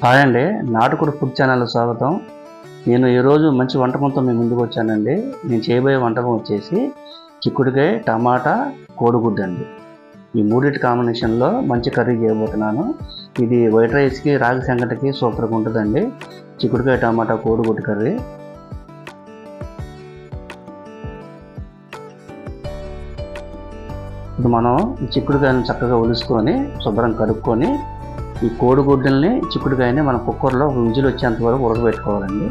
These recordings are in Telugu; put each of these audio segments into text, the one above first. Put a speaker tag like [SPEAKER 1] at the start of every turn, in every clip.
[SPEAKER 1] హాయ్ అండి, నాటుకోడి ఫుడ్ ఛానల్ స్వాగతం. నేను ఈరోజు మంచి వంటకంతో మీ ముందుకు వచ్చానండి. నేను చేయబోయే వంటకం వచ్చేసి చిక్కుడుకాయ, టమాటా, కోడిగుడ్డు అండి. ఈ మూడింటి కాంబినేషన్లో మంచి కర్రీ చేయబోతున్నాను. ఇది వైట్ రైస్కి, రాగి సంగటికి సూపర్గా ఉంటుందండి. చిక్కుడుకాయ, టమాటా, కోడిగుడ్డు కర్రీ. ఇప్పుడు మనం ఈ చిక్కుడుకాయలను చక్కగా ఒలుసుకొని శుభ్రం కడుక్కొని ఈ కోడిగుడ్డుల్ని, చిక్కుడుకాయని మనం కుక్కర్లో ఒక విజిల్ వచ్చేంత వరకు ఉడకబెట్టుకోవాలండి.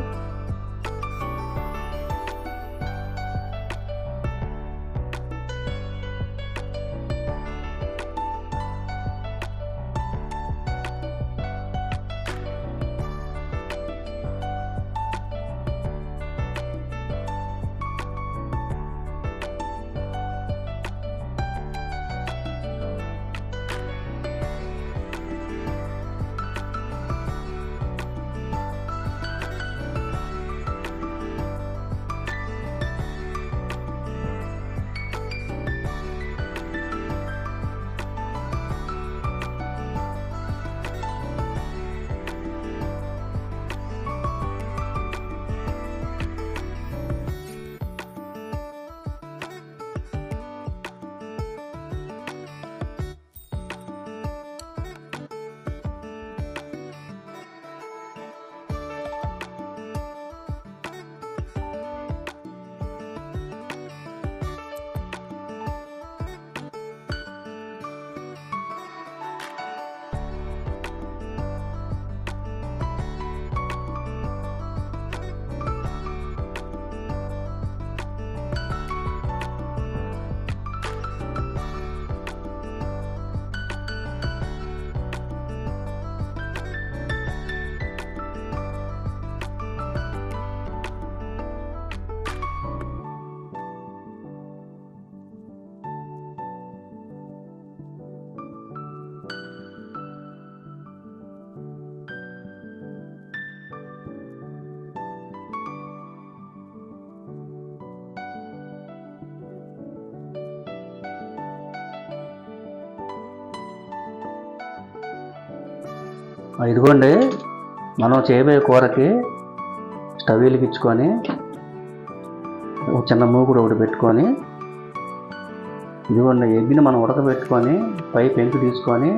[SPEAKER 1] ఇదిగోండి, మనం చేయబోయే కూరకి స్టవ్ వెలిగించుకొని ఒక చిన్న మూకుడు ఒకటి పెట్టుకొని, ఇదిగోండి ఎగ్గిని మనం ఉడకబెట్టుకొని పై పెంకు తీసుకొని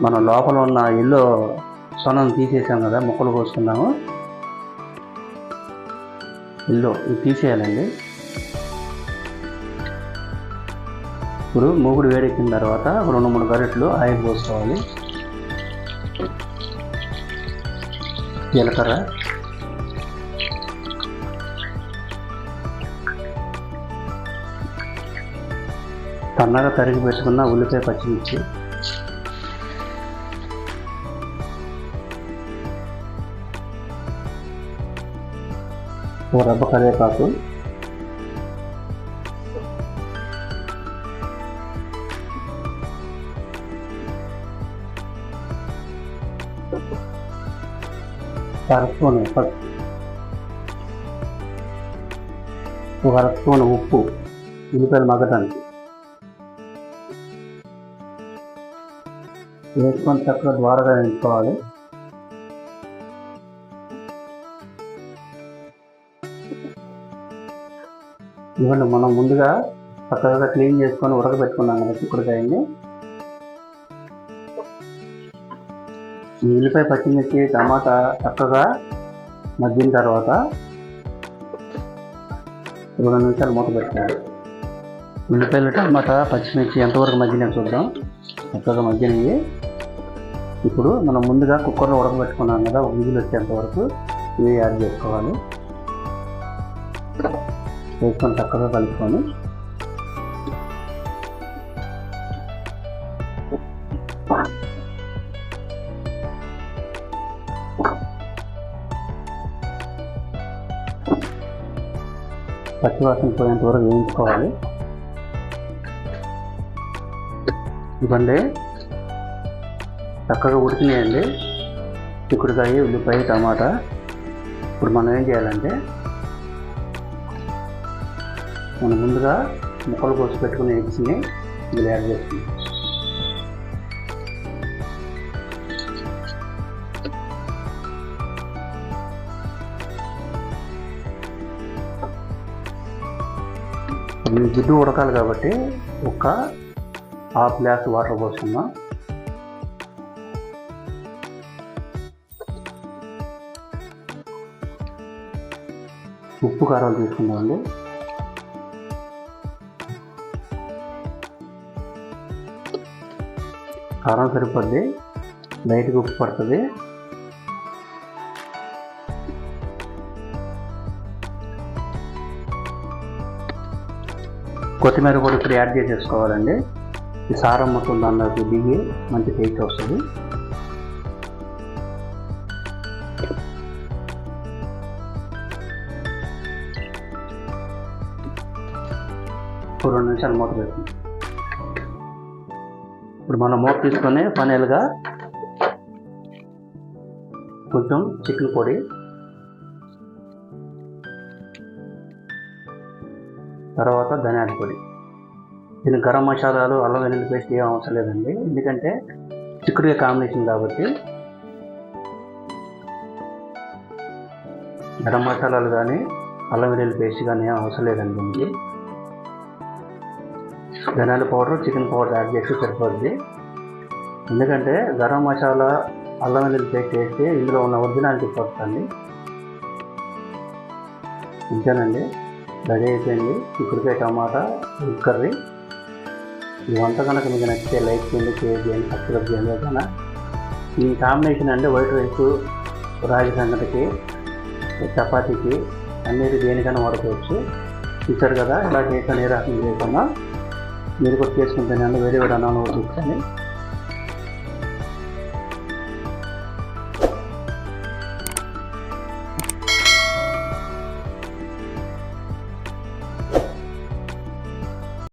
[SPEAKER 1] మనం లోపల ఉన్న ఎల్లో సొనను తీసేసాం కదా, ముక్కలు కోసుకున్నాము. ఎల్లో ఇది తీసేయాలండి. ఇప్పుడు మూకుడు వేడెక్కిన తర్వాత 2-3 గరిటెలు ఆయిల్ పోసుకోవాలి. జీలకర్ర, సన్నగా తరిగి పెట్టుకున్న ఉల్లిపాయ, పచ్చిమిర్చి, ఒక రబ్బ కరివేపాకు, అరస్పూన్ పసుపు, ఒక అరస్పూన్ ఉప్పు, ఉల్లిపాయలు మగ్గడానికి వేసుకొని చక్కగా ద్వారగా వేయించుకోవాలి. ఇవ్వండి, మనం ముందుగా చక్కగా క్లీన్ చేసుకొని ఉడకబెట్టుకున్నాం కదా చిక్కుడుకాయని. ఈ ఉల్లిపాయ, పచ్చిమిర్చి, టమాటా చక్కగా మగ్గిన తర్వాత 2 నిమిషాలు మూత పెట్టాలి. ఉల్లిపాయలు, టమాటా, పచ్చిమిర్చి ఎంతవరకు మగ్గినా చూద్దాం. చక్కగా మగ్గినవి. ఇప్పుడు మనం ముందుగా కుక్కర్లో ఉడకబెట్టుకున్నాం కదా, విజిల్ వచ్చేంత వరకు ఇవి యాడ్ చేసుకోవాలి. వేసుకొని చక్కగా కలుపుకొని పచ్చివాసన పోయేంత వరకు వేయించుకోవాలి. ఇవ్వండి, చక్కగా ఉడికినాయండి చిక్కుడుకాయ, ఉల్లిపాయ, టమాటా. ఇప్పుడు మనం ఏం చేయాలంటే, మనం ముందుగా ముక్కలు కోసి పెట్టుకునే ఎగ్స్ని ఇందులో యాడ్ చేసుకుంటాం. ఈ గుడ్డు ఉడకాలి కాబట్టి ఒక హాఫ్ గ్లాస్ వాటర్ పోసుకుందాం. ఉప్పు కారాలు తీసుకుందామండి. కారం సరిపోద్ది, లైట్గా ఉప్పు పడుతుంది. కొత్తిమీర కూడా ఇప్పుడు యాడ్ చేసేసుకోవాలండి. ఈ సారం మొత్తం దానిలోకి దిగి మంచి టేస్ట్ వస్తుంది. ఒక 2 నిమిషాలు మూత పెట్టుకుందాం. ఇప్పుడు మనం మూత తీసుకొని ఫైనల్గా కొంచెం చికెన్ పొడి, తర్వాత ధనియాల పొడి. దీని గరం మసాలాలు, అల్లం వెల్లుల్లి పేస్ట్ ఏం అవసరం లేదండి, ఎందుకంటే చిక్కుడుగా కాంబినేషన్ కాబట్టి. గరం మసాలాలు కానీ అల్లం వెల్లుల్లి పేస్ట్ కానీ ఏం అవసరం లేదండి దీనికి. ధనియాల పౌడర్, చికెన్ పౌడర్ యాడ్ చేస్తే సరిపోద్ది. ఎందుకంటే గరం మసాలా, అల్లం వెల్లుల్లి పేస్ట్ వేస్తే ఇందులో ఉన్న ఒరిజినాలిటీ పోతుంది. ఇంతేనండి, రెడీ అయిపోయింది చిక్కుడుకాయ టమాటా ఎగ్ కర్రీ. ఈ వంట కనుక మీకు నచ్చితే లైక్ చేయండి, షేర్ చేయండి, సబ్స్క్రైబ్ చేయండి. కన్నా ఈ కాంబినేషన్ అంటే వైట్ రైస్, రాగి సంగటికి, చపాతీకి అన్నిటి దేనికైనా వాడుకోవచ్చు. చూసారు కదా ఇలా చేసాను, ఏ రకం చేయకుండా మీరు కూడా చేసుకుంటాను. వేరే వేరే అన్నాను చూస్తాను.